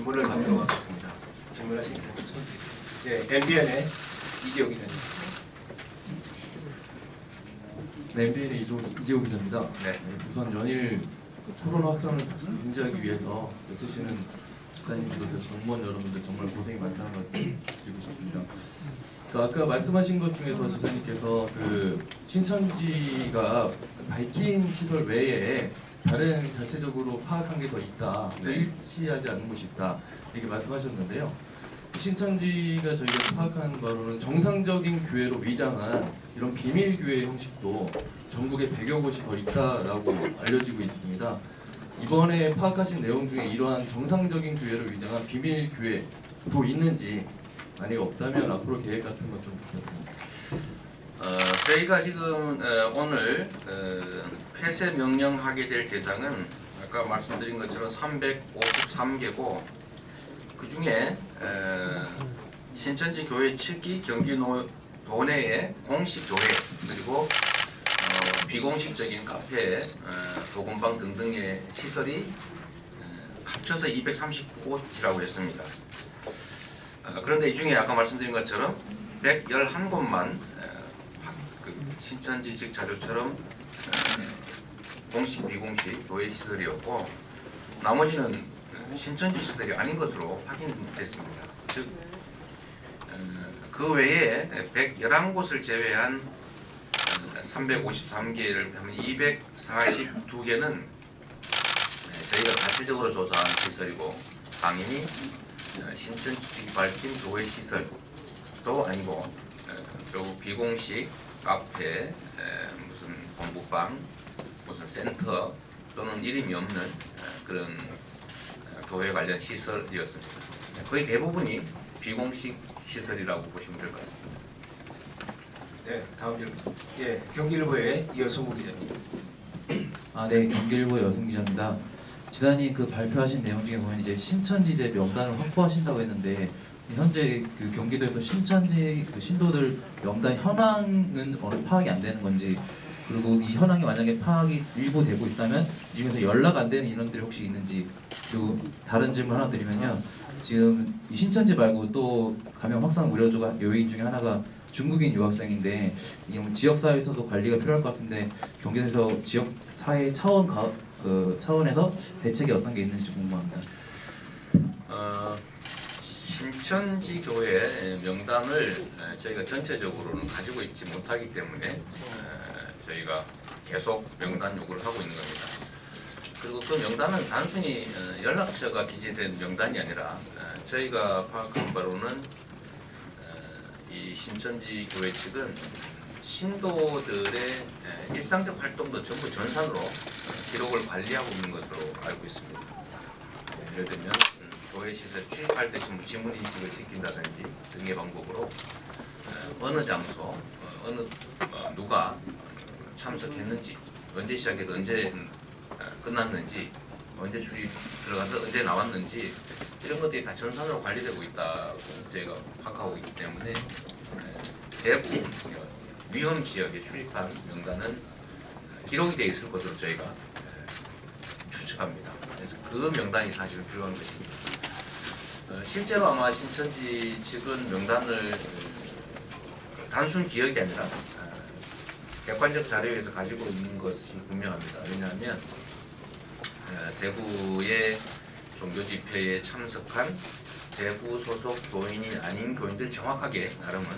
질문을 받도록 하겠습니다. 질문하시면 되죠. 네, MBN의 이재호 기자님. 네, MBN의 이재호 기자입니다. 네. 우선 연일 코로나 확산을 방지하기 위해서 애쓰시는 기자님들, 정무원 여러분들 정말 고생이 많다는 말씀 드리고 싶습니다. 아까 말씀하신 것 중에서 지사님께서 신천지가 밝힌 시설 외에 다른 자체적으로 파악한 게 더 있다, 또 일치하지 않는 곳이 있다 이렇게 말씀하셨는데요. 신천지가 저희가 파악한 바로는 정상적인 교회로 위장한 이런 비밀 교회 형식도 전국에 100여 곳이 더 있다라고 알려지고 있습니다. 이번에 파악하신 내용 중에 이러한 정상적인 교회로 위장한 비밀 교회도 있는지, 만약에 없다면 앞으로 계획 같은 것 좀 부탁드립니다. 저희가 지금 오늘 폐쇄 명령하게 될 대상은 아까 말씀드린 것처럼 353개고 그 중에 신천지 교회 측이 경기 도내의 공식 교회 그리고 비공식적인 카페, 도건방 등등의 시설이 합쳐서 239곳이라고 했습니다. 그런데 이 중에 아까 말씀드린 것처럼 111곳만 신천지 측 자료처럼 공식, 비공식 교회 시설이었고 나머지는 신천지 시설이 아닌 것으로 확인됐습니다. 즉, 그 외에 111곳을 제외한 353개를 하면 242개는 저희가 자체적으로 조사한 시설이고 당연히 신천지 측이 밝힌 교회 시설도 아니고 그리고 비공식 카페, 무슨 공부방, 무슨 센터 또는 이름이 없는 그런 교회 관련 시설이었습니다. 거의 대부분이 비공식 시설이라고 보시면 될 것 같습니다. 네, 다음 질문. 예, 경기일보의 이어성구 기자님. 네, 경기일보 여승 기자입니다. 지단이 발표하신 내용 중에 보면 이제 신천지제 명단을 확보하신다고 했는데 현재 경기도에서 신천지 신도들 명단 현황은 어느 파악이 안 되는 건지, 그리고 이 현황이 만약에 파악이 일부 되고 있다면 이 중에서 연락 안 되는 인원들이 혹시 있는지, 그리고 다른 질문 하나 드리면요, 지금 이 신천지 말고 또 감염 확산 우려 요인 중에 하나가 중국인 유학생인데 이 지역사회에서도 관리가 필요할 것 같은데 경기도에서 지역사회 차원에서 대책이 어떤 게 있는지 궁금합니다. 신천지 교회 명단을 저희가 전체적으로는 가지고 있지 못하기 때문에 저희가 계속 명단 요구를 하고 있는 겁니다. 그리고 그 명단은 단순히 연락처가 기재된 명단이 아니라 저희가 파악한 바로는 이 신천지 교회 측은 신도들의 일상적 활동도 전부 전산으로 기록을 관리하고 있는 것으로 알고 있습니다. 예를 들면 교회 시설 출입할 때 지문 인식을 시킨다든지 등의 방법으로 어느 장소, 누가 참석했는지, 언제 시작해서 언제 끝났는지, 언제 출입 들어가서 언제 나왔는지 이런 것들이 다 전산으로 관리되고 있다고 저희가 파악하고 있기 때문에 대부분 위험 지역에 출입한 명단은 기록이 되어 있을 것으로 저희가 추측합니다. 그래서 그 명단이 사실은 필요한 것입니다. 실제로 아마 신천지 측은 명단을 단순 기억이 아니라 객관적 자료에서 가지고 있는 것이 분명합니다. 왜냐하면 대구의 종교 집회에 참석한 대구 소속 교인이 아닌 교인들 정확하게 나름은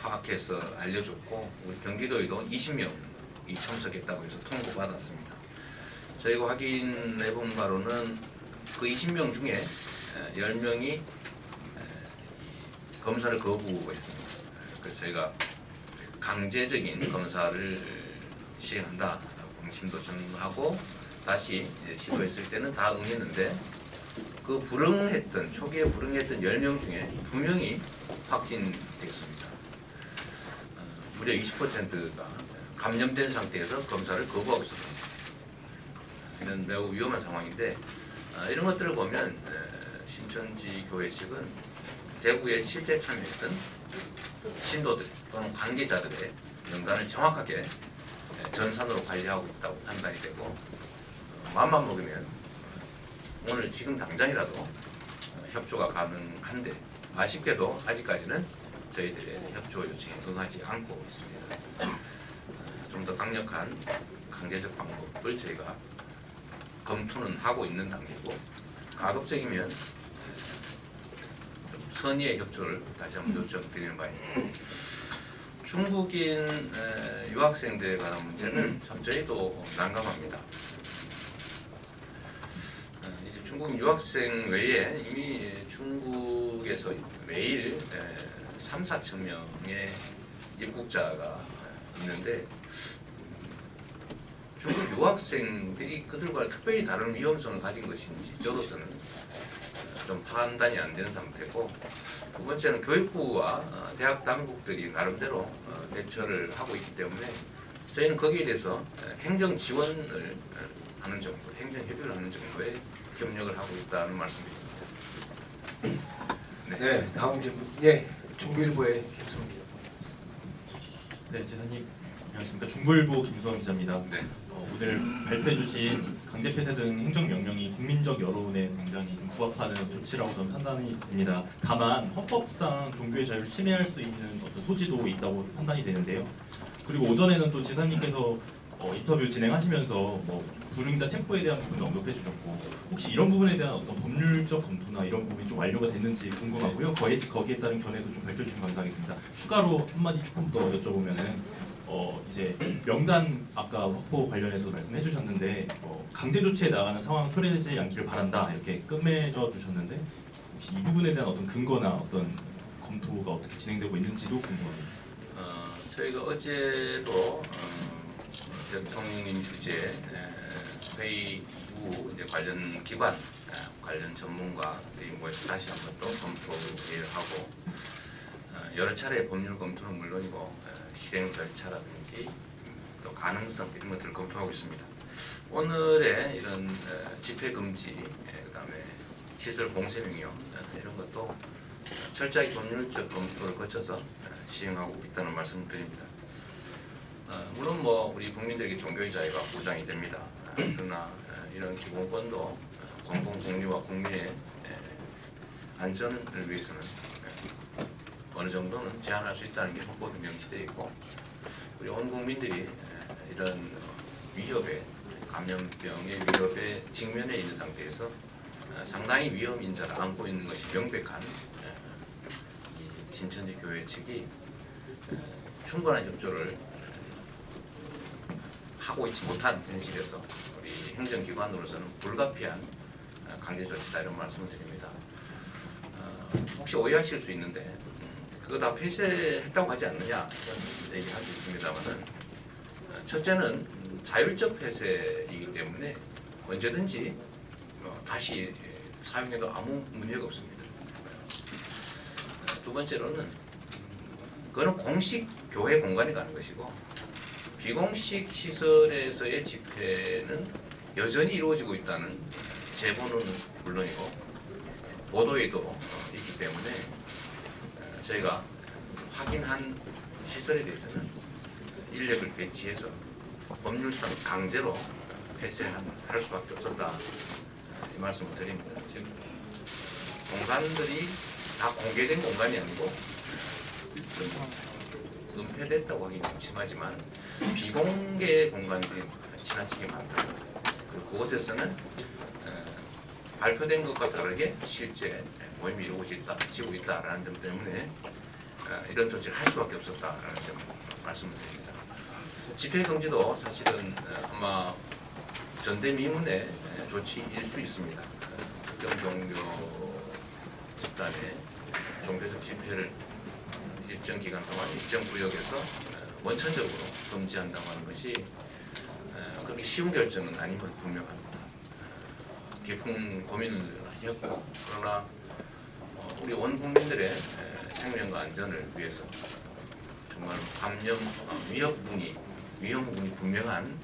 파악해서 알려줬고, 우리 경기도에도 20명이 참석했다고 해서 통보받았습니다. 저희가 확인해본 바로는 그 20명 중에 10명이 검사를 거부했습니다. 그래서 저희가 강제적인 검사를 시행한다 방침도 전하고 다시 시도했을 때는 다 응했는데 그 초기에 불응했던 10명 중에 2명이 확진됐습니다. 무려 20%가 감염된 상태에서 검사를 거부하고 있었습니다. 이는 매우 위험한 상황인데 이런 것들을 보면 신천지 교회 측은 대구에 실제 참여했던 신도들 또는 관계자들의 명단을 정확하게 전산으로 관리하고 있다고 판단이 되고, 마음만 먹으면 오늘 지금 당장이라도 협조가 가능한데 아쉽게도 아직까지는 저희들의 협조 요청에 응하지 않고 있습니다. 좀 더 강력한 강제적 방법을 저희가 검토는 하고 있는 단계고 가급적이면 좀 선의의 협조를 다시 한번 요청드리는 바입니다. 중국인 유학생들에 관한 문제는 참 저희도 난감합니다. 이제 중국인 유학생 외에 이미 중국에서 매일 3, 4천 명의 입국자가 있는데 중국 유학생들이 그들과 특별히 다른 위험성을 가진 것인지 저로서는 좀 판단이 안 되는 상태고 두 번째는 교육부와 대학 당국들이 나름대로 대처를 하고 있기 때문에 저희는 거기에 대해서 행정 지원을 하는 정도, 행정 협의를 하는 정도의 협력을 하고 있다는 말씀드립니다. 네, 다음 질문. 예, 중국일보의 김수홍 기자. 네, 지사님 안녕하십니까. 중국일보 김수환 기자입니다. 네. 오늘 발표해 주신 강제 폐쇄 등 행정명령이 국민적 여론에 굉장히 좀 부합하는 조치라고 저는 판단이 됩니다. 다만 헌법상 종교의 자유를 침해할 수 있는 어떤 소지도 있다고 판단이 되는데요. 그리고 오전에는 또 지사님께서 인터뷰 진행하시면서 불응자 체포에 대한 부분을 언급해 주셨고 혹시 이런 부분에 대한 어떤 법률적 검토나 이런 부분이 좀 완료가 됐는지 궁금하고요. 거기에 따른 견해도 좀 밝혀주시면 감사하겠습니다. 추가로 한마디 조금 더 여쭤보면은 이제 명단 아까 확보 관련해서 말씀해 주셨는데 강제 조치에 나가는 상황 초래되지 않기를 바란다 이렇게 끝맺어 주셨는데 혹시 이 부분에 대한 어떤 근거나 어떤 검토가 어떻게 진행되고 있는지도 궁금합니다. 저희가 어제도 대통령님 주재 회의 이후 이제 관련 기관, 관련 전문가들이 모여서 다시 한번 또 검토를 하고 여러 차례 법률 검토는 물론이고 실행 절차라든지 또 가능성 이런 것들을 검토하고 있습니다. 오늘의 이런 집회 금지, 그다음에 시설 봉쇄 명령 이런 것도 철저하게 법률적 검토를 거쳐서 시행하고 있다는 말씀을 드립니다. 물론 우리 국민들에게 종교의 자유가 보장이 됩니다. 그러나 이런 기본권도 공공 공리와 국민의 안전을 위해서는 어느 정도는 제한할 수 있다는 게 헌법에 명시되어 있고 우리 온 국민들이 이런 위협에 감염병의 위협에 직면해 있는 상태에서 상당히 위험 인자를 안고 있는 것이 명백한 이 신천지 교회 측이 충분한 협조를 하고 있지 못한 현실에서 우리 행정기관으로서는 불가피한 강제 조치다 이런 말씀을 드립니다. 혹시 오해하실 수 있는데 그거 다 폐쇄했다고 하지 않느냐 이런 얘기할 수 있습니다만은 첫째는 자율적 폐쇄이기 때문에 언제든지 다시 사용해도 아무 문제가 없습니다. 두 번째로는 그거는 공식 교회 공간에 가는 것이고 비공식 시설에서의 집회는 여전히 이루어지고 있다는 제보는 물론이고 보도에도 있기 때문에 저희가 확인한 시설에 대해서는 인력을 배치해서 법률상 강제로 폐쇄할 수밖에 없었다 이 말씀을 드립니다. 지금 공간들이 다 공개된 공간이 아니고 은폐됐다고 하기는 좀 심하지만 비공개 공간들이 지나치게 많다. 그리고 그곳에서는 발표된 것과 다르게 실제 모임이 이루어지고 있다라는 점 때문에 이런 조치를 할 수밖에 없었다라는 점 말씀을 드립니다. 집회 금지도 사실은 아마 전대미문의 조치일 수 있습니다. 특정 종교 집단의 종교적 집회를 일정 기간 동안 일정 구역에서 원천적으로 금지한다고 하는 것이 그렇게 쉬운 결정은 아닌 건 분명합니다. 깊은 고민을 하였고 그러나 우리 온 국민들의 생명과 안전을 위해서 정말 감염 위험군이 분명한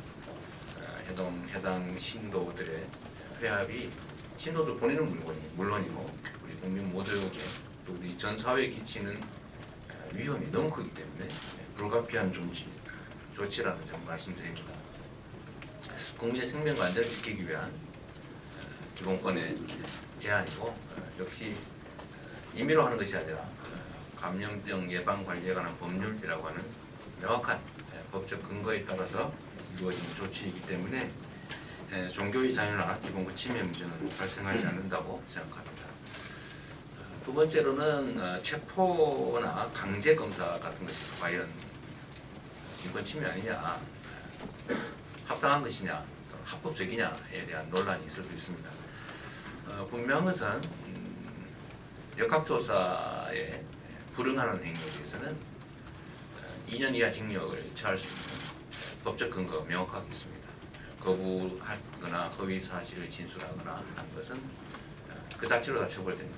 해당 신도들의 회합이 신도들 본인은 물론이고 우리 국민 모두에게 또 우리 전 사회에 끼치는 위험이 너무 크기 때문에 불가피한 조치라는 점 말씀드립니다. 국민의 생명과 안전을 지키기 위한 기본권의 제한이고 역시 임의로 하는 것이 아니라 감염병 예방 관리에 관한 법률이라고 하는 명확한 법적 근거에 따라서 이루어진 조치이기 때문에 종교의 자유나 기본권 침해 문제는 발생하지 않는다고 생각합니다. 두 번째로는 체포나 강제 검사 같은 것이 과연 인권 침해 아니냐, 합당한 것이냐, 합법적이냐에 대한 논란이 있을 수 있습니다. 분명한 것은 역학조사에 불응하는 행위에 대해서는 2년 이하 징역을 처할 수 있는 법적 근거가 명확하게 있습니다. 거부하거나 허위 사실을 진술하거나 하는 것은 그 자체로 다 처벌됩니다.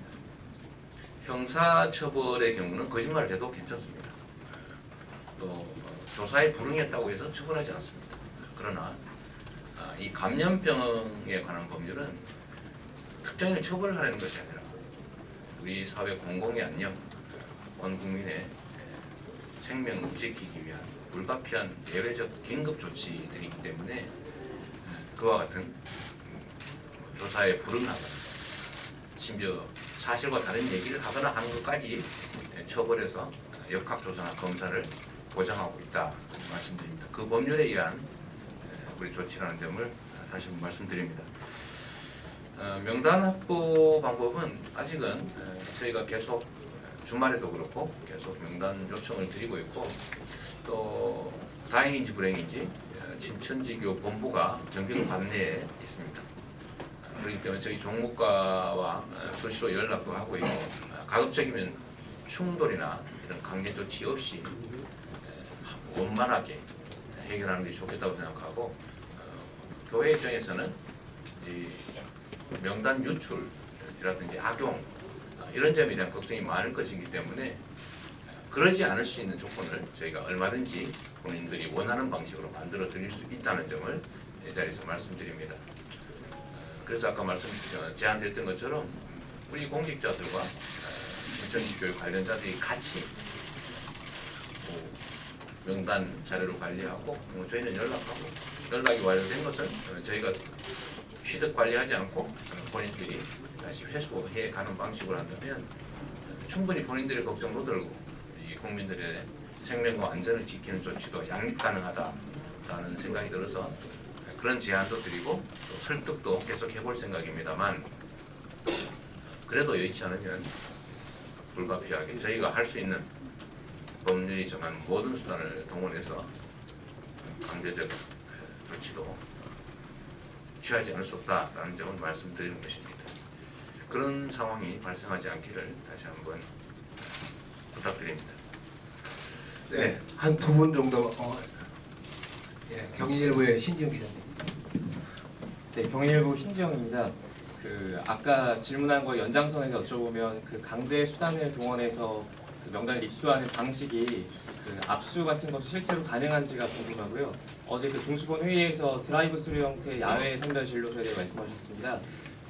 형사 처벌의 경우는 거짓말을 해도 괜찮습니다. 또 조사에 불응했다고 해서 처벌하지 않습니다. 그러나 이 감염병에 관한 법률은 특정인을 처벌하려는 것이 아니라 우리 사회 공공의 안녕, 온 국민의 생명을 지키기 위한 불가피한 예외적 긴급 조치들이기 때문에 그와 같은 조사에 불응하거나 심지어 사실과 다른 얘기를 하거나 하는 것까지 처벌해서 역학조사나 검사를 보장하고 있다 말씀드립니다. 그 법률에 의한 우리 조치라는 점을 다시 한번 말씀드립니다. 명단 확보 방법은 아직은 저희가 계속 주말에도 그렇고 계속 명단 요청을 드리고 있고 또 다행인지 불행인지 신천지교 본부가 경기도 관내에 있습니다. 그렇기 때문에 저희 종무과와 수시로 연락도 하고 있고 가급적이면 충돌이나 이런 강제 조치 없이 원만하게 해결하는 게 좋겠다고 생각하고 교회 입장에서는 이 명단 유출이라든지 악용 이런 점에 대한 걱정이 많을 것이기 때문에 그러지 않을 수 있는 조건을 저희가 얼마든지 본인들이 원하는 방식으로 만들어 드릴 수 있다는 점을 이 자리에서 말씀드립니다. 그래서 아까 제안드렸던 것처럼 우리 공직자들과 신천지교육 관련자들이 같이 명단 자료를 관리하고 저희는 연락이 완료된 것은 저희가 취득 관리하지 않고 본인들이 다시 회수해 가는 방식으로 한다면 충분히 본인들의 걱정도 들고 이 국민들의 생명과 안전을 지키는 조치도 양립 가능하다라는 생각이 들어서 그런 제안도 드리고 또 설득도 계속 해볼 생각입니다만 그래도 여의치 않으면 불가피하게 저희가 할 수 있는 법률이 정한 모든 수단을 동원해서 강제적 조치도 취하지 않을 수 없다라는 점을 말씀드리는 것입니다. 그런 상황이 발생하지 않기를 다시 한번 부탁드립니다. 네, 한 두 분 정도 경희일보의 신지영 기자님. 네, 경희일보 신지영입니다. 아까 질문한 거 연장선에서 여쭤보면 강제 수단을 동원해서 명단을 입수하는 방식이 압수 같은 것이 실제로 가능한지가 궁금하고요. 어제 중수본 회의에서 드라이브 스루 형태의 야외 선별 진료소에 대해 말씀하셨습니다.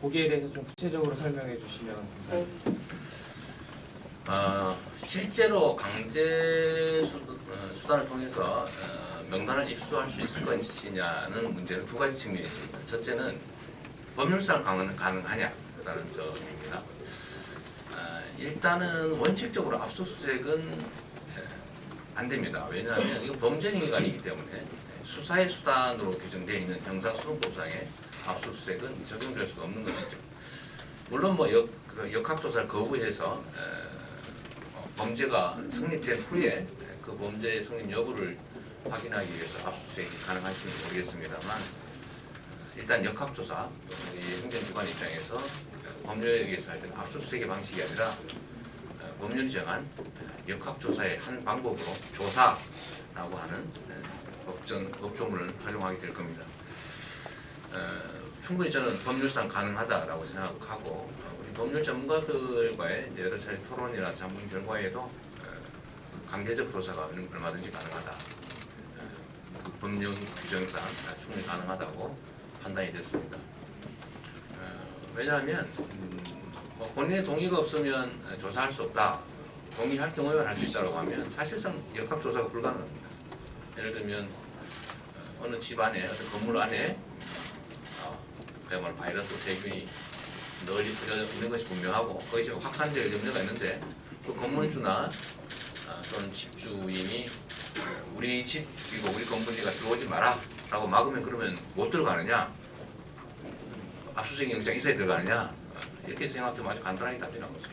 거기에 대해서 좀 구체적으로 설명해 주시면 감사하겠습니다. 실제로 강제 수단을 통해서 명단을 입수할 수 있을 것이냐는 문제는 두 가지 측면이 있습니다. 첫째는 법률상 가능하냐라는 점입니다. 일단은 원칙적으로 압수수색은 안 됩니다. 왜냐하면 이거 범죄 행위가 아니기 때문에 수사의 수단으로 규정되어 있는 형사소송법상의 압수수색은 적용될 수가 없는 것이죠. 물론 역학조사를 거부해서 범죄가 성립된 후에 그 범죄의 성립 여부를 확인하기 위해서 압수수색이 가능할지는 모르겠습니다만 일단 역학조사, 이 행정기관 입장에서 법률에 의해서 할 때는 압수수색의 방식이 아니라 법률이 정한 역학조사의 한 방법으로 조사라고 하는 법조문을 활용하게 될 겁니다. 충분히 저는 법률상 가능하다라고 생각하고 우리 법률 전문가들과의 여러 차례 토론이나 자문 결과에도 강제적 조사가 얼마든지 가능하다. 그 법령 규정상 충분히 가능하다고 판단이 됐습니다. 왜냐하면 본인의 동의가 없으면 조사할 수 없다. 동의할 경우에만 할 수 있다고 하면 사실상 역학조사가 불가능합니다. 예를 들면 어느 집 안에, 어떤 건물 안에 그야말로 바이러스 세균이 널리 퍼져 있는 것이 분명하고 거기서 확산될 염려가 있는데 또 건물주나 또는 집주인이 우리 집이고 우리 건물이가 들어오지 마라 라고 막으면 그러면 못 들어가느냐, 압수수색 영장 있어야 들어가느냐, 이렇게 생각하면 아주 간단하게 답이 나온 거죠.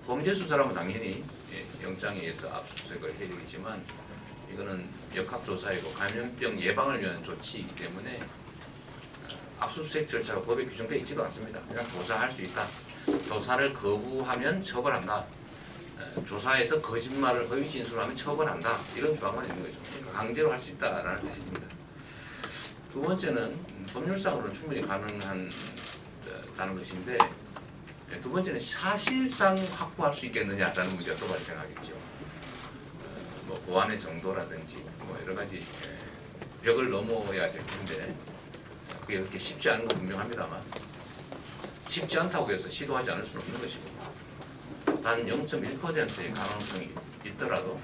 범죄 수사라면 당연히 영장에 의해서 압수수색을 해야 되겠지만 이거는 역학조사이고 감염병 예방을 위한 조치이기 때문에 압수수색 절차가 법에 규정되어 있지도 않습니다. 그냥 조사할 수 있다. 조사를 거부하면 처벌한다. 조사에서 거짓말을 허위 진술하면 처벌한다. 이런 조항만 있는 거죠. 그러니까 강제로 할 수 있다라는 뜻입니다. 두 번째는 법률상으로는 충분히 가능한 다는 것인데, 두 번째는 사실상 확보할 수 있겠느냐라는 문제가 또 발생하겠죠. 뭐 보안의 정도라든지 뭐 여러 가지 벽을 넘어야 될 텐데 그게 그렇게 쉽지 않은 건 분명합니다만 쉽지 않다고 해서 시도하지 않을 수는 없는 것이고 단 0.1%의 가능성이 있더라도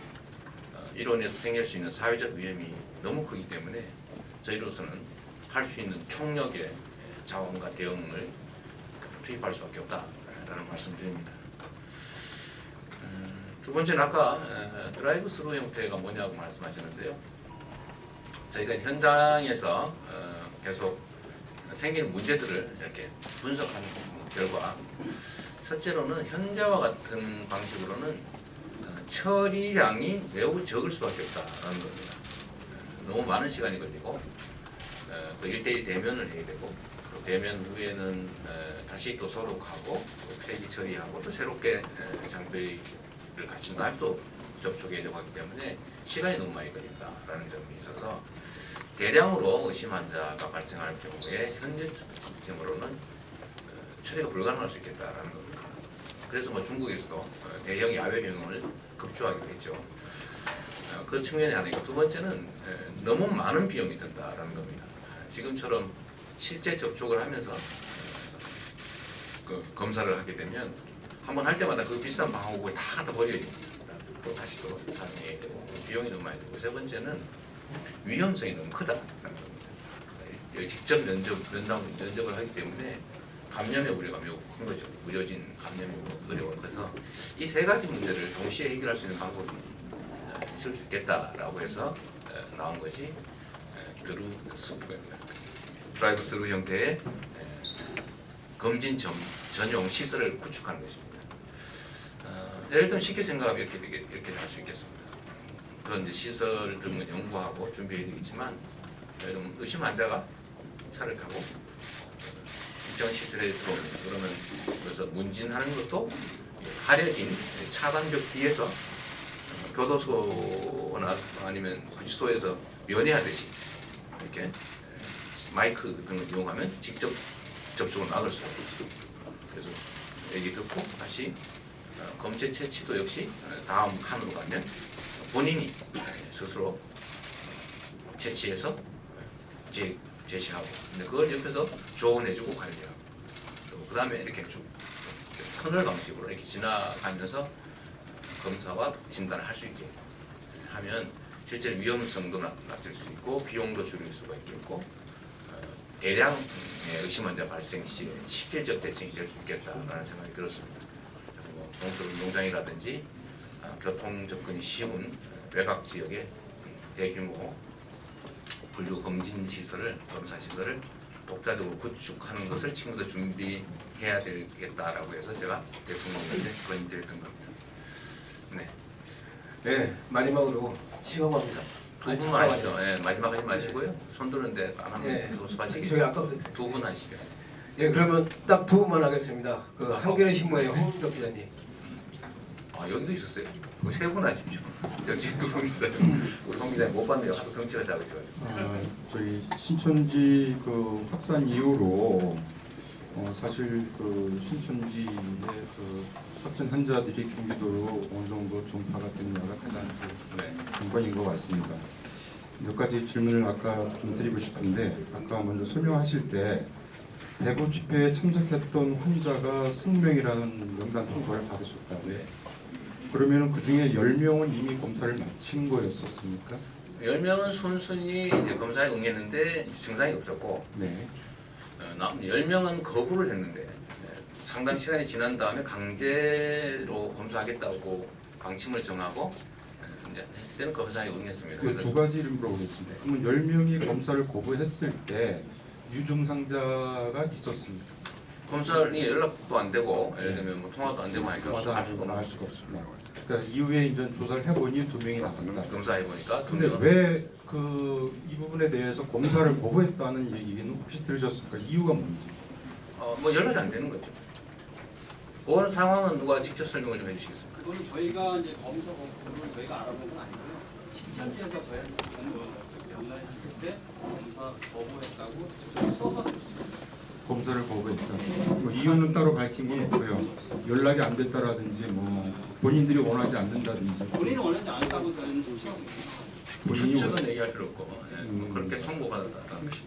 이로 인해서 생길 수 있는 사회적 위험이 너무 크기 때문에 저희로서는 할 수 있는 총력의 자원과 대응을 투입할 수밖에 없다라는 말씀드립니다. 두 번째는 아까 드라이브 스루 형태가 뭐냐고 말씀하셨는데요. 저희가 현장에서 계속 생기는 문제들을 이렇게 분석하는 결과 첫째로는 현재와 같은 방식으로는 처리량이 매우 적을 수밖에 없다는 겁니다. 너무 많은 시간이 걸리고 또 1대1 대면을 해야 되고 또 대면 후에는 다시 또 소독하고 또 폐기 처리하고 또 새롭게 장비를 갖춘 다음에 또 접촉해야 되고 하기 때문에 시간이 너무 많이 걸린다라는 점이 있어서 대량으로 의심 환자가 발생할 경우에 현재 시스템으로는 처리가 불가능할 수 있겠다라는 겁니다. 그래서 뭐 중국에서도 대형 야외 병원을 급주하기로 했죠. 그 측면이 하나이고 두 번째는 너무 많은 비용이 든다라는 겁니다. 지금처럼 실제 접촉을 하면서 그 검사를 하게 되면 한번 할 때마다 그 비싼 방호구를 다 갖다 버려야 됩니다. 또 다시 또 사용해야 되고 비용이 너무 많이 들고 세 번째는 위험성이 너무 크다라는 겁니다. 직접 면접을 하기 때문에 감염의 우려가 매우 큰 거죠. 무효진 감염이 어려워요. 그래서 이 세 가지 문제를 동시에 해결할 수 있는 방법이 있을 수 있겠다라고 해서 나온 것이 드라이브 스루 형태의 검진 전용 시설을 구축하는 것입니다. 예를 들면 쉽게 생각하면 이렇게 할 수 있겠습니다. 그런 이제 시설 등을 연구하고 준비해야 되겠지만, 예를 들면 의심 환자가 차를 타고 일정 시설에 들어오면 그러면 그래서 문진하는 것도 가려진 차단벽 뒤에서 교도소나 아니면 구치소에서 면회하듯이 이렇게 마이크 등을 이용하면 직접 접촉을 막을 수가 있죠. 그래서 얘기 듣고 다시 검체 채취도 역시 다음 칸으로 가면 본인이 스스로 채취해서 제시하고, 근데 그걸 옆에서 조언해주고 관리하고, 그 다음에 이렇게 쭉 터널 방식으로 이렇게 지나가면서 검사와 진단을 할 수 있게 하면 실제 위험성도 낮출 수 있고 비용도 줄일 수가 있겠고 대량의 의심 환자 발생 시에 실질적 대책이 될 수 있겠다라는 생각이 들었습니다. 그래서 뭐 동쪽 운동장이라든지 교통 접근이 쉬운 외곽 지역의 대규모 분류 검진 시설을 검사 시설을 독자적으로 구축하는 것을 친구들 준비해야 되겠다라고 해서 제가 대통령한테 건의드렸던 겁니다. 네. 네, 마지막으로 시험합니다. 두 분만 하시죠. 네, 마지막 하지 마시고요. 손 드는데 안 하면 네. 소수하시겠죠. 저희 아까부터 두 분 하시죠. 예, 그러면 딱 두 분만 하겠습니다. 그 한겨레 신문의 홍인덕 기자님. 아 여기도 있었어요. 그 세 분 하십시오. 저 지금 두 분 있어요. 우리 송 기자님 못 봤네요. 하도 덩치가 작으셔가지고. 저희 신천지 그 확산 이후로 사실 그 신천지의 그 확진 환자들이 경기도로 어느 정도 전파가 됐냐가 가장 그 관건인 것 같습니다. 몇 가지 질문을 아까 좀 드리고 싶은데, 아까 먼저 설명하실 때 대구 집회에 참석했던 환자가 20명이라는 명단 통보를 받으셨다. 네. 그러면 그 중에 10명은 이미 검사를 마친 거였었습니까? 10명은 순순히 이제 검사에 응했는데 증상이 없었고 네. 남 10명은 거부를 했는데 상당 시간이 지난 다음에 강제로 검사하겠다고 방침을 정하고 이제 그때는 검사에 응했습니다. 그 두 가지를 물어보겠습니다. 그러면 10명이 검사를 거부했을 때 유증상자가 있었습니까? 검사이 연락도 안 되고 예를 들면 뭐 통화도 안 되고 하니까 알 수가 알 없는 수가 없습니다. 그러니까 이후에 이제 조사를 해보니 2명이 나왔다. 검사해 보니까 근데 왜 이 부분에 대해서 검사를 거부했다는 얘기는 혹시 들으셨습니까? 이유가 뭔지? 뭐 연락이 안 되는 거죠. 그런 상황은 누가 직접 설명을 좀 해주시겠습니까? 그거는 저희가 이제 검사 검토를 저희가 알아본 건 아니고요. 신천지에서 저희한테 연락을 했을 때 검사 거부했다고 직접 써서 줬어요. 검사를 거부했다. 뭐 이유는 따로 밝힌 건 없고요. 연락이 안 됐다라든지 뭐 본인들이 원하지 않는다든지. 본인이 원하지 않다고 저희는 좀 생각합니다. 본인이 출처는 얘기할 필요 없고 뭐 그렇게 통보받았다는 것이.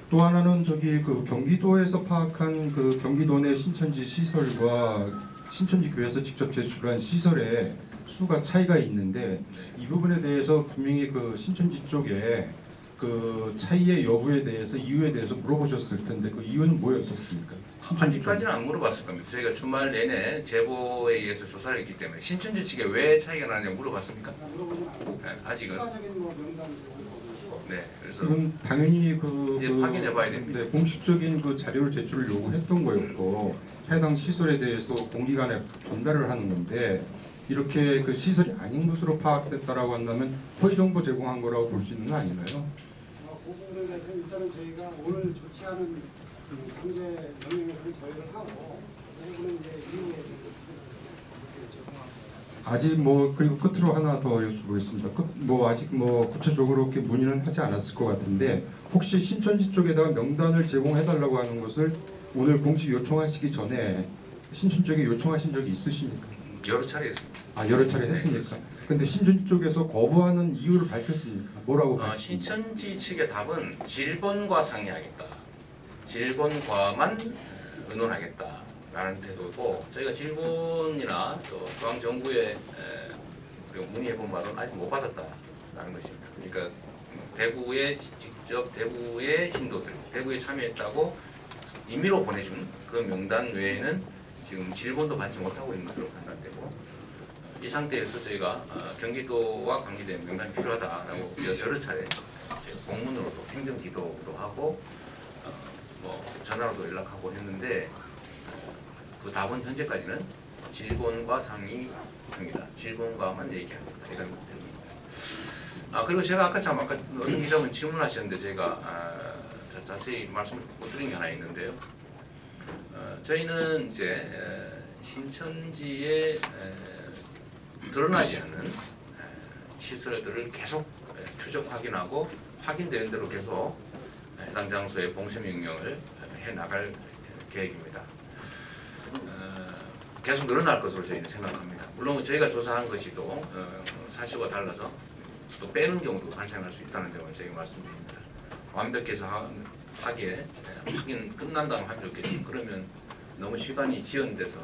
또 하나는 그 경기도에서 파악한 그 경기도 내 신천지 시설과 신천지 교회에서 직접 제출한 시설의 수가 차이가 있는데 이 부분에 대해서 분명히 그 신천지 쪽에 그 차이의 여부에 대해서 이유에 대해서 물어보셨을 텐데 그 이유는 뭐였었습니까? 아직까지는 안 물어봤을 겁니다. 저희가 주말 내내 제보에 의해서 조사를 했기 때문에 신천지 측에 왜 차이가 나느냐 물어봤습니까? 네, 아직은. 네, 그래서 그럼 당연히 이제 확인해봐야 됩니다. 네, 공식적인 그 자료를 제출을 요구했던 거였고 해당 시설에 대해서 공기관에 전달을 하는 건데 이렇게 그 시설이 아닌 것으로 파악됐다라고 한다면 허위 정보 제공한 거라고 볼 수 있는 거 아닌가요? 그 부분에 대해서 일단은 저희가 오늘 조치하는 강제 명령에서는 저희를 하고 그 부분은 이제 이후에 아직 뭐 그리고 끝으로 하나 더 여쭤보겠습니다. 뭐 아직 뭐 구체적으로 이렇게 문의는 하지 않았을 것 같은데 혹시 신천지 쪽에다가 명단을 제공해달라고 하는 것을 오늘 공식 요청하시기 전에 신천지 쪽에 요청하신 적이 있으십니까? 여러 차례 했습니다. 아 여러 차례 했습니까? 근데 신천지 쪽에서 거부하는 이유를 밝혔습니까? 뭐라고 밝혔습니까? 신천지 측의 답은 질본과 상의하겠다. 질본과만 의논하겠다라는 태도고 저희가 질본이나 또 중앙정부에 문의해본 바로는 아직 못 받았다라는 것입니다. 그러니까 대구에 직접 대구의 신도들, 대구에 참여했다고 임의로 보내준 그 명단 외에는 지금 질본도 받지 못하고 있는 것으로 판단되고 이 상태에서 저희가 경기도와 관계된 명단이 필요하다라고 여러 차례 공문으로도 행정 지도도 하고 뭐 전화로도 연락하고 했는데 그 답은 현재까지는 질본과 상의합니다. 질본과만 얘기합니다. 그리고 제가 아까 어떤 기자분 질문하셨는데 제가 자세히 말씀을 못 드린 게 하나 있는데요. 저희는 이제 신천지에 드러나지 않는 시설들을 계속 추적 확인하고 확인되는 대로 계속 해당 장소에 봉쇄 명령을 해 나갈 계획입니다. 계속 늘어날 것으로 저희는 생각합니다. 물론 저희가 조사한 것이 또 사실과 달라서 또 빼는 경우도 발생할 수 있다는 점을 저희가 말씀드립니다. 완벽해서 하게 확인 끝난 다음 하면 좋겠지만 그러면 너무 시간이 지연돼서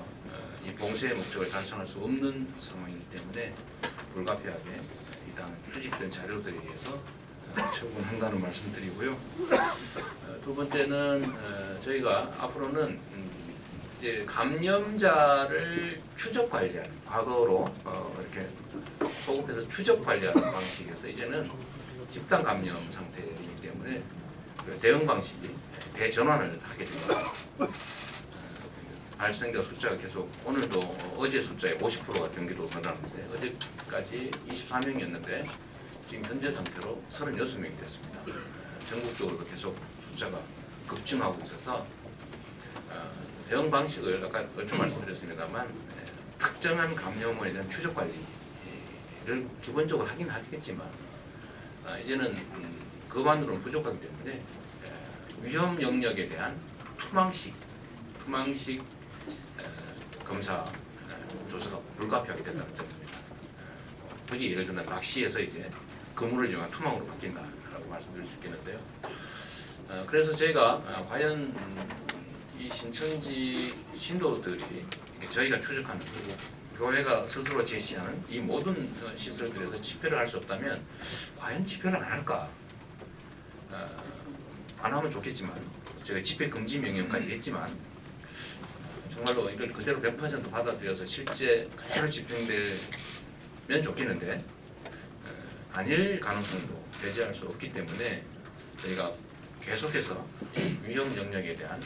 이 봉쇄의 목적을 달성할 수 없는 상황이기 때문에 불가피하게 이당 수집된 자료들에 의해서 처분한다는 말씀드리고요. 두 번째는 저희가 앞으로는 이제 감염자를 추적 관리하는 과거로 이렇게 소급해서 추적 관리하는 방식에서 이제는 집단 감염 상태이기 때문에 대응 방식이 대전환을 하게 됩니다. 발생자 숫자가 계속 오늘도 어제 숫자의 50%가 경기도로 늘어났는데 어제까지 24명이었는데 지금 현재 상태로 36명이 됐습니다. 전국적으로도 계속 숫자가 급증하고 있어서 대응 방식을 아까 얼핏 말씀드렸습니다만 특정한 감염원에 대한 추적 관리를 기본적으로 하긴 하겠지만 이제는 그만으로는 부족하기 때문에 위험 영역에 대한 투망식 검사 조사가 불가피하게 된다는 점입니다. 굳이 예를 들면 낚시에서 이제 그물을 이용한 투망으로 바뀐다라고 말씀드릴 수 있겠는데요. 그래서 저희가 과연 이 신천지 신도들이 저희가 추적하는 거고 교회가 스스로 제시하는 이 모든 시설들에서 집회를 할 수 없다면 과연 집회를 안 할까? 안 하면 좋겠지만 저희가 집회 금지 명령까지 했지만 정말로 이걸 그대로 100% 받아들여서 실제 그대로 집중되면 좋겠는데 아닐 가능성도 배제할 수 없기 때문에 저희가 계속해서 위험 영역에 대한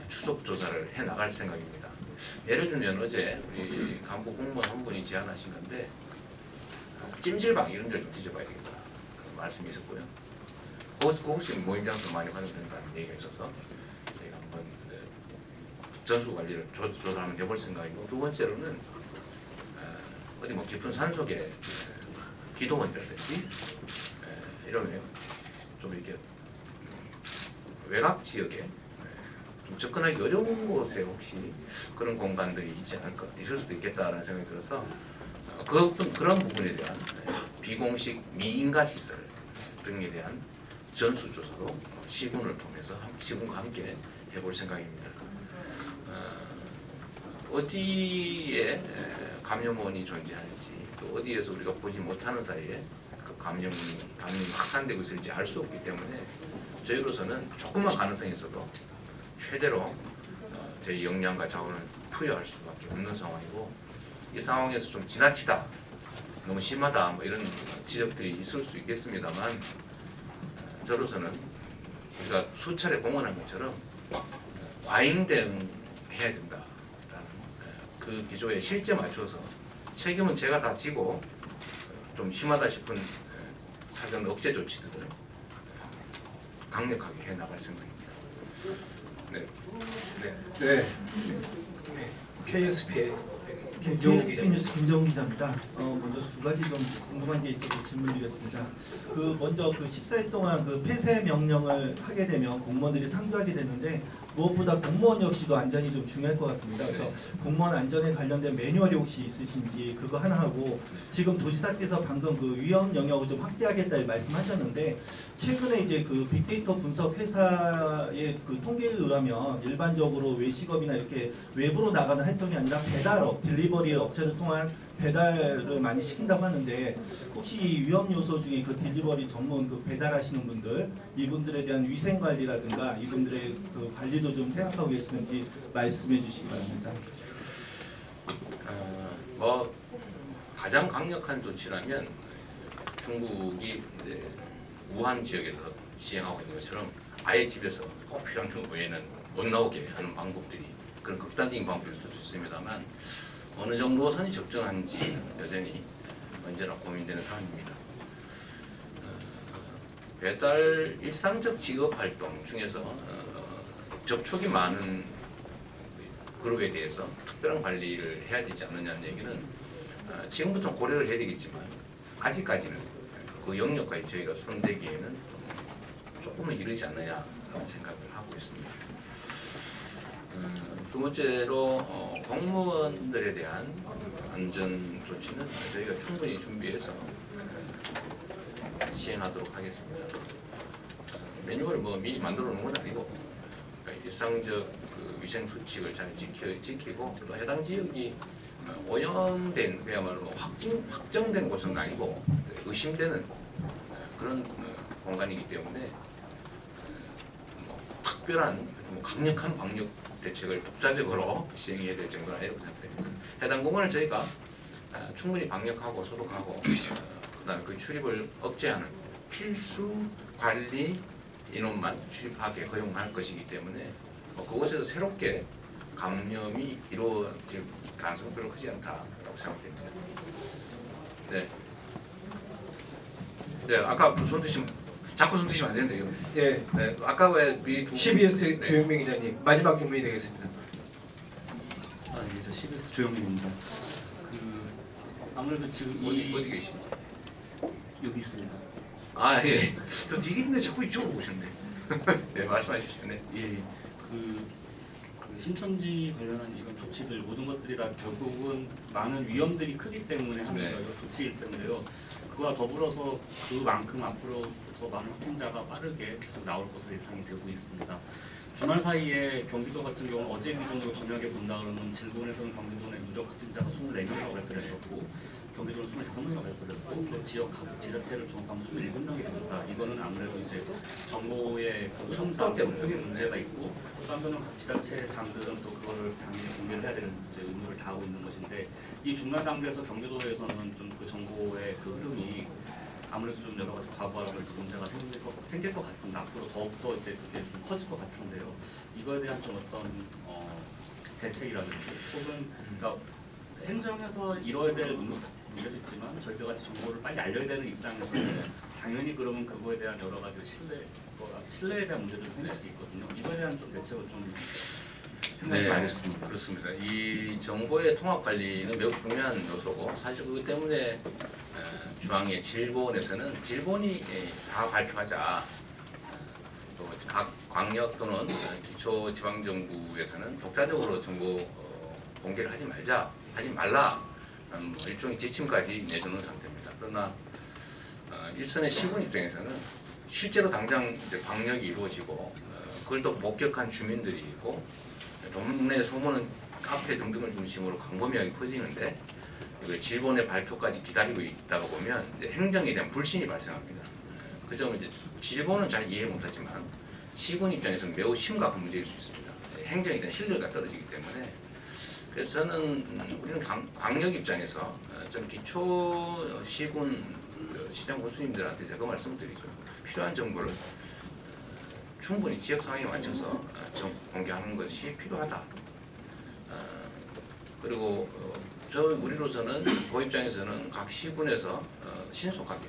추적 조사를 해 나갈 생각입니다. 예를 들면 어제 우리 간부 공무원 한 분이 제안하신 건데 찜질방 이런 데를 좀 뒤져봐야 되겠다 그런 말씀이 있었고요. 그거 혹시 모임 장소 많이 활용된다는 얘기가 있어서 저희가 한번 전수 관리를 조사를 한번 해볼 생각이고, 두 번째로는 어디 뭐 깊은 산속에 기도원이라든지 이런 좀 이렇게 외곽 지역에 좀 접근하기 어려운 곳에 혹시 그런 공간들이 있을 수도 있겠다라는 생각이 들어서 그런 부분에 대한 비공식 미인가 시설 등에 대한 전수조사도 시군을 통해서 시군과 함께 해볼 생각입니다. 어디에 감염원이 존재하는지, 또 어디에서 우리가 보지 못하는 사이에 그 감염이 확산되고 있을지 알 수 없기 때문에 저희로서는 조금만 가능성이 있어도 최대로 저희 역량과 자원을 투여할 수밖에 없는 상황이고, 이 상황에서 좀 지나치다, 너무 심하다 뭐 이런 지적들이 있을 수 있겠습니다만, 저로서는 우리가 수차례 공언한 것처럼 과잉 대응해야 된다라는 그 기조에 실제 맞춰서 책임은 제가 다 지고 좀 심하다 싶은 사전 억제 조치들을 강력하게 해 나갈 생각입니다. 네. KSP KSP 뉴스 김정훈 기자입니다. 먼저 두 가지 좀 궁금한 게 있어서 질문드리겠습니다. 먼저 14일 동안 폐쇄 명령을 하게 되면 공무원들이 상주하게 되는데, 무엇보다 공무원 역시도 안전이 좀 중요할 것 같습니다. 그래서 공무원 안전에 관련된 매뉴얼이 혹시 있으신지 그거 하나 하고, 지금 도지사께서 방금 위험 영역을 좀 확대하겠다 말씀하셨는데, 최근에 이제 빅데이터 분석 회사의 통계에 의하면 일반적으로 외식업이나 이렇게 외부로 나가는 활동이 아니라 배달업, 딜리버리 업체를 통한 배달을 많이 시킨다고 하는데, 혹시 이 위험 요소 중에 딜리버리 전문 배달하시는 분들, 이분들에 대한 위생 관리라든가 이분들의 관리도 좀 생각하고 계시는지 말씀해 주시기 바랍니다. 가장 강력한 조치라면 중국이 우한 지역에서 시행하고 있는 것처럼 아예 집에서 꼭 필요한 경우 외에는 못 나오게 하는 방법들이, 그런 극단적인 방법일 수도 있습니다만 어느 정도 선이 적정한지 여전히 언제나 고민되는 사안입니다. 배달 일상적 직업 활동 중에서 접촉이 많은 그룹에 대해서 특별한 관리를 해야 되지 않느냐는 얘기는 지금부터 고려를 해야 되겠지만 아직까지는 그 영역까지 저희가 손대기에는 조금은 이르지 않느냐라는 생각을 하고 있습니다. 두 번째로 공무원들에 대한 안전 조치는 저희가 충분히 준비해서 시행하도록 하겠습니다. 매뉴얼을 미리 만들어 놓은 건 아니고, 그러니까 일상적 위생 수칙을 잘 지키고, 또 해당 지역이 오염된, 그야말로 확정된 곳은 아니고 의심되는 그런 공간이기 때문에 특별한 강력한 방역 대책을 독자적으로 시행해야 될 정도는 아니라고 생각합니다. 해당 공간을 저희가 충분히 방역하고 소독하고 그다음에 그 출입을 억제하는 필수 관리 인원만 출입하게 허용할 것이기 때문에 그곳에서 새롭게 감염이 이루어질 가능성은 별로 크지 않다라고 생각됩니다. 네, 아까 손 드시면 자꾸 손 드시면 안 되는데요. 네. 아까 왜 두 CBS 조영민 기자님 마지막 질문이 되겠습니다. 저 CBS 조영민입니다. 아무래도 지금 어디 계시나요? 여기 있습니다. 예. 저 이게 있는데 자꾸 이쪽으로 오셨네. 네, 말씀해 주시네. 예. 신천지 관련한 이런 조치들 모든 것들이 다 결국은 많은 위험들이 크기 때문에 하는 조치일 텐데요. 그와 더불어서 그만큼 앞으로 더 많은 확진자가 빠르게 나올 것으로 예상이 되고 있습니다. 주말 사이에 경기도 같은 경우는 어제 기준으로 저녁에 본다 그러면 질본에서는 경기도 내 누적 확진자가 24명이라고 발표를 했었고, 경기도는 25명이 발표됐고 또 지역 각 지자체를 종합하면 27명이 됩니다. 이거는 아무래도 이제 정보의 그 흐름상 문제가 있고 또 한편은 각 지자체 장들은 또 그거를 당연히 공개를 해야 되는 이제 의무를 다하고 있는 것인데 이 중간 단계에서 경기도에서는 좀 그 정보의 그 흐름이 아무래도 좀 여러 가지 과부하라고 문제가 생길 것 같습니다. 앞으로 더욱더 이제 그게 좀 커질 것 같은데요. 이거에 대한 좀 어떤 대책이라든지 혹은 그러니까 행정에서 이뤄야 될 의무도 있지만 저희들 같이 정보를 빨리 알려야 되는 입장에서는 당연히 그러면 그거에 대한 여러 가지 신뢰에 대한 문제들이 생길 수 있거든요. 이거에 대한 좀 대책을 좀 생각이 좀 알겠습니다. 그렇습니다. 이 정보의 통합 관리는 매우 중요한 요소고 사실 그것 때문에 중앙의 질본에서는 질본이 다 발표하자 또 각 광역 또는 기초지방정부에서는 독자적으로 정보 공개를 하지 말라 일종의 지침까지 내주는 상태입니다. 그러나 일선의 시군 입장에서는 실제로 당장 이제 방역이 이루어지고 그걸 또 목격한 주민들이 있고 동네 소문은 카페 등등을 중심으로 광범위하게 퍼지는데 이걸 질본의 발표까지 기다리고 있다가 보면 이제 행정에 대한 불신이 발생합니다. 그 점은 이제 질본은 잘 이해 못하지만 시군 입장에서는 매우 심각한 문제일 수 있습니다. 행정에 대한 신뢰가 떨어지기 때문에 그래서 저는 우리는 광역 입장에서 전 기초 시군 시장 군수님들한테 제가 말씀을 드리죠. 필요한 정보를 충분히 지역 상황에 맞춰서 공개하는 것이 필요하다. 그리고 우리로서는 도 입장에서는 각 시군에서 신속하게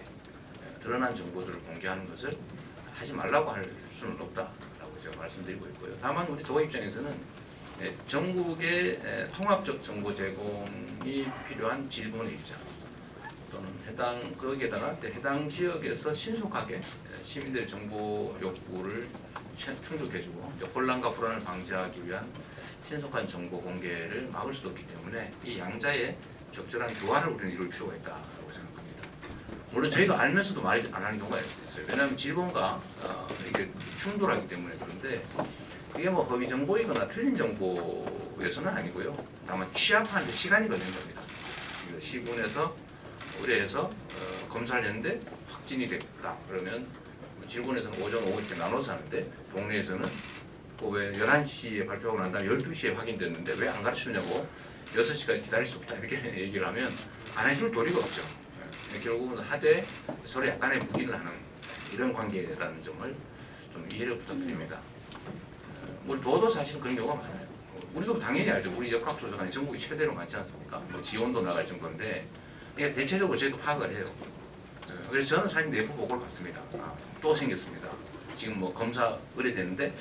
드러난 정보들을 공개하는 것을 하지 말라고 할 수는 없다라고 제가 말씀드리고 있고요. 다만 우리 도 입장에서는 전국의 통합적 정보 제공이 필요한 질본의 입장 또는 거기에다가 해당 지역에서 신속하게 시민들의 정보 욕구를 충족해주고 혼란과 불안을 방지하기 위한 신속한 정보 공개를 막을 수도 없기 때문에 이 양자의 적절한 조화를 우리는 이룰 필요가 있다고 생각합니다. 물론 저희가 알면서도 말 안 하는 경우가 있어요. 왜냐하면 질본과 이게 충돌하기 때문에. 그런데 그게 뭐 허위 정보이거나 틀린 정보여서는 아니고요. 다만 취합하는 시간이 걸린 겁니다. 시군에서 의뢰해서 검사를 했는데 확진이 됐다. 그러면 질본에서는 오전, 오후 이렇게 나눠서 하는데 동네에서는 왜 11시에 발표하고 난 다음에 12시에 확인됐는데 왜 안 가르치냐고 6시까지 기다릴 수 없다 이렇게 얘기를 하면 안 해줄 도리가 없죠. 결국은 하되 서로 약간의 묵인을 하는 이런 관계라는 점을 좀 이해를 부탁드립니다. 우리 도도 사실 그런 경우가 많아요. 우리도 당연히 알죠. 우리 역학조사관이 전국이 최대로 많지 않습니까? 뭐 지원도 나갈 정도인데 그러니까 대체적으로 저희도 파악을 해요. 그래서 저는 사실 내부 보고를 받습니다. 또 생겼습니다. 지금 뭐 검사 의뢰되는데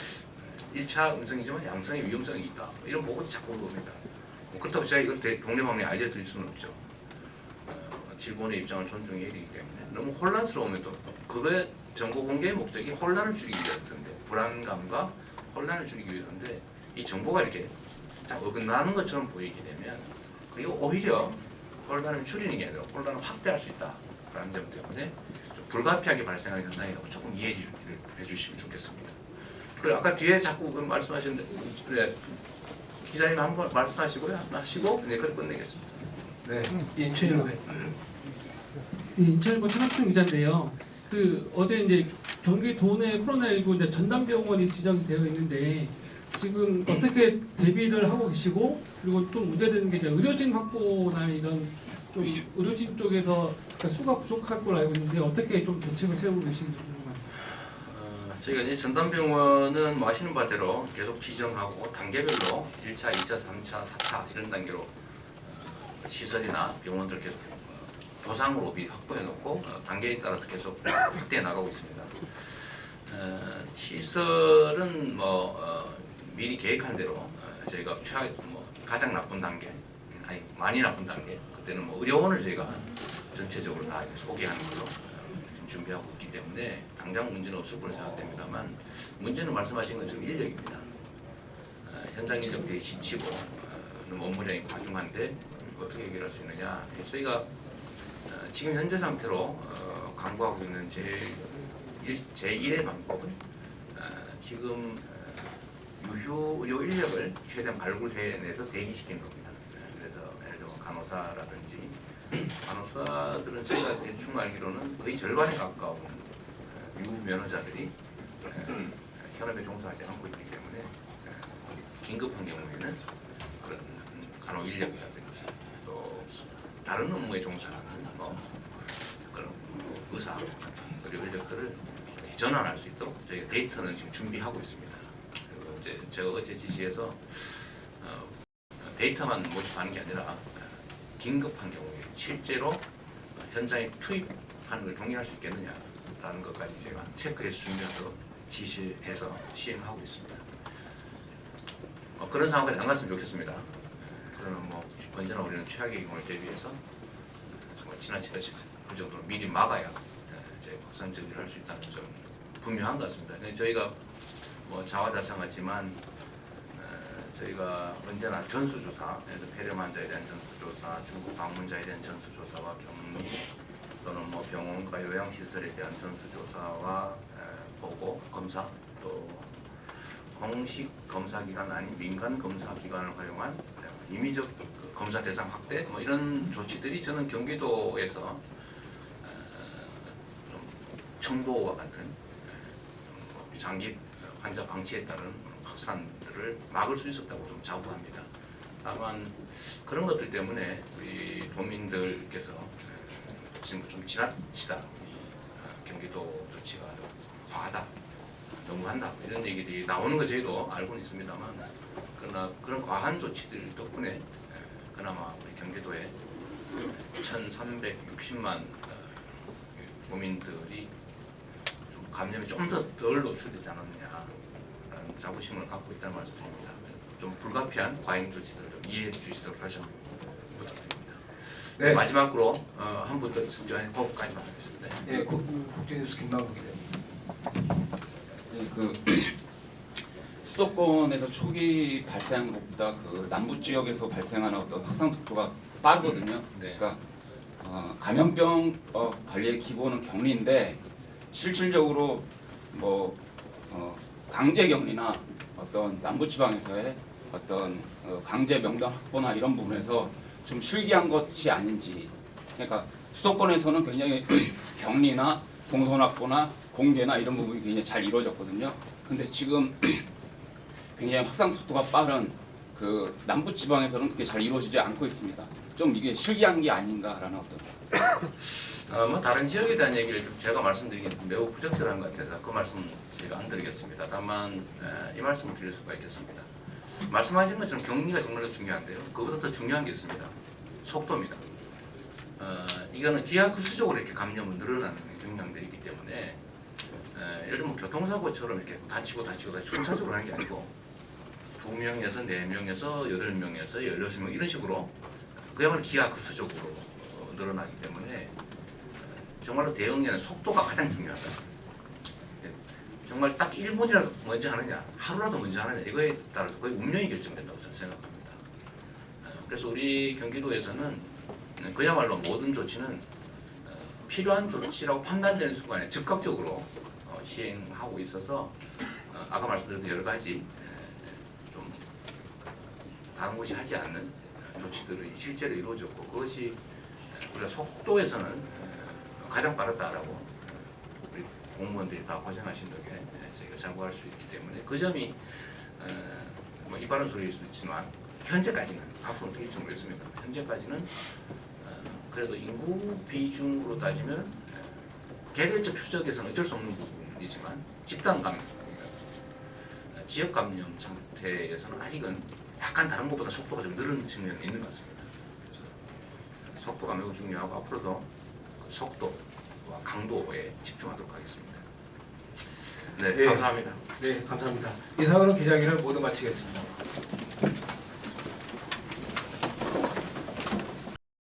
1차 음성이지만 양성의 위험성이 있다. 이런 보고도 자꾸 옵니다. 그렇다고 제가 이걸 동네방네 알려드릴 수는 없죠. 질본의 입장을 존중해야 되기 때문에 너무 혼란스러우면 또 그거의 정보 공개의 목적이 혼란을 줄이기 위해서인데 불안감과 혼란을 줄이기 위해서인데 이 정보가 이렇게 어긋나는 것처럼 보이게 되면 그게 오히려 혼란을 줄이는 게 아니라 혼란을 확대할 수 있다라는 점 때문에 좀 불가피하게 발생하는 현상이라고 조금 이해를 해주시면 좋겠습니다. 그리고 아까 뒤에 자꾸 말씀하셨는데 네, 기자님 한번 말씀하시고요. 하시고 네, 그걸 끝내겠습니다. 네, 인천일보. 네, 인천일보 최학준 기자인데요. 어제 이제 경기도 내 코로나19 이제 전담병원이 지정이 되어 있는데 지금 어떻게 대비를 하고 계시고 그리고 좀 문제되는 게 이제 의료진 확보나 이런 좀 의료진 쪽에서 수가 부족할 걸로 알고 있는데 어떻게 좀 대책을 세우고 계신지 궁금합니다. 저희가 이제 전담병원은 뭐 아시는 바대로 계속 지정하고 단계별로 1차, 2차, 3차, 4차 이런 단계로 시설이나 병원들 계속 도상으로 확보해 놓고 단계에 따라서 계속 확대해 나가고 있습니다. 시설은 미리 계획한 대로 저희가 가장 나쁜 단계, 아니 많이 나쁜 단계, 그때는 의료원을 저희가 전체적으로 다 소개하는 걸로 준비하고 있기 때문에 당장 문제는 없을 거로 생각됩니다만 문제는 말씀하신 것처럼 인력입니다. 현장 인력들이 지치고 너무 업무량이 과중한데 어떻게 해결할 수 있느냐. 저희가 지금 현재 상태로 강구하고 있는 제1의 방법은 지금 유휴 의료 인력을 최대한 발굴해내서 대기시키는 겁니다. 그래서 예를 들어 간호사라든지 간호사들은 제가 대충 알기로는 거의 절반에 가까운 유면허자들이 현업에 종사하지 않고 있기 때문에 긴급한 경우에는 그런 간호 인력이라든지 또 다른 업무에 종사하는 그런 의사 그리고 인력들을 전환할 수 있도록 저희가 데이터는 지금 준비하고 있습니다. 그리고 이제 제가 어제 지시해서 데이터만 모집하는 게 아니라 긴급한 경우에 실제로 현장에 투입하는 걸 동의할 수 있겠느냐라는 것까지 제가 체크해서 준비하도록 지시해서 시행하고 있습니다. 그런 상황까지 안 갔으면 좋겠습니다. 그러면 뭐 언제나 우리는 최악의 경우를 대비해서 정말 지나치다시피 그 정도로 미리 막아야 저희 확산 정리를 할 수 있다는 점 분명한 것 같습니다. 저희가 뭐 자화자찬하지만 저희가 언제나 전수조사, 폐렴 환자에 대한 전수조사, 중국 방문자에 대한 전수조사와 격리 또는 뭐 병원과 요양시설에 대한 전수조사와 보고 검사 또 공식 검사기관 아닌 민간 검사기관을 활용한 임의적 검사 대상 확대 뭐 이런 조치들이 저는 경기도에서 좀 청도와 같은 장기 환자 방치에 따른 확산들을 막을 수 있었다고 좀 자부합니다. 다만 그런 것들 때문에 우리 도민들께서 지금 좀 지나치다 경기도 조치가 과하다, 너무한다 이런 얘기들이 나오는 거 저희도 알고는 있습니다만 그러나 그런 과한 조치들 덕분에 그나마 우리 경기도에 1,360만 도민들이 좀 감염이 좀 더 덜 노출되지 않았느냐라는 자부심을 갖고 있다는 말씀드립니다. 좀 불가피한 과잉 조치들을 좀 이해해 주시도록 다시 한번 부탁드립니다. 네. 마지막으로 한 분 더 있습니다. 거기까지만 하겠습니다. 예, 국제뉴스 김만국 기자입니다. 네, 그 수도권에서 초기 발생한 것보다 그 남부 지역에서 발생하는 어떤 확산 속도가 빠르거든요. 네. 그러니까 감염병 관리의 기본은 격리인데 실질적으로 뭐 강제 격리나 어떤 남부 지방에서의 어떤 강제 명단 확보나 이런 부분에서 좀 실기한 것이 아닌지. 그러니까 수도권에서는 굉장히 격리나 동선 확보나 공개나 이런 부분이 굉장히 잘 이루어졌거든요. 근데 지금 굉장히 확산 속도가 빠른 그 남부 지방에서는 그게 잘 이루어지지 않고 있습니다. 좀 이게 실기한 게 아닌가라는 어떤. 뭐 다른 지역에 대한 얘기를 좀 제가 말씀드리긴 매우 부적절한 것 같아서 그 말씀 제가 안 드리겠습니다. 다만 이 말씀을 드릴 수가 있겠습니다. 말씀하신 것처럼 격리가 정말로 중요한데요. 그보다 더 중요한 게 있습니다. 속도입니다. 이거는 기하급수적으로 이렇게 감염은 늘어나는 경향들이 있기 때문에 예를 들면 교통사고처럼 이렇게 다치고 순차적으로 하는 게 아니고 2명에서 4명에서 8명에서 16명 이런 식으로 그야말로 기하급수적으로 늘어나기 때문에 정말로 대응에는 속도가 가장 중요하다. 정말 딱 1분이라도 먼저 하느냐, 하루라도 먼저 하느냐 이거에 따라서 거의 운명이 결정된다고 저는 생각합니다. 그래서 우리 경기도에서는 그야말로 모든 조치는 필요한 조치라고 판단되는 순간에 즉각적으로 시행하고 있어서 아까 말씀드린 여러 가지 좀 다른 곳이 하지 않는 조치들이 실제로 이루어졌고 그것이 우리가 속도에서는 가장 빠르다라고 우리 공무원들이 다 고생하신 덕에 저희가 자부할 수 있기 때문에 그 점이 뭐 이바른 소리일 수도 있지만 현재까지는 앞으로는 어떻게 될지 모르겠습니다. 현재까지는 그래도 인구 비중으로 따지면 개별적 추적에서는 어쩔 수 없는 부분이지만 집단 감염, 지역 감염 상태에서는 아직은 약간 다른 것보다 속도가 좀 느는 측면이 있는 것 같습니다. 그래서 속도가 매우 중요하고 앞으로도 그 속도와 강도에 집중하도록 하겠습니다. 네, 네. 감사합니다. 네, 감사합니다. 이상으로 기자회견을 모두 마치겠습니다.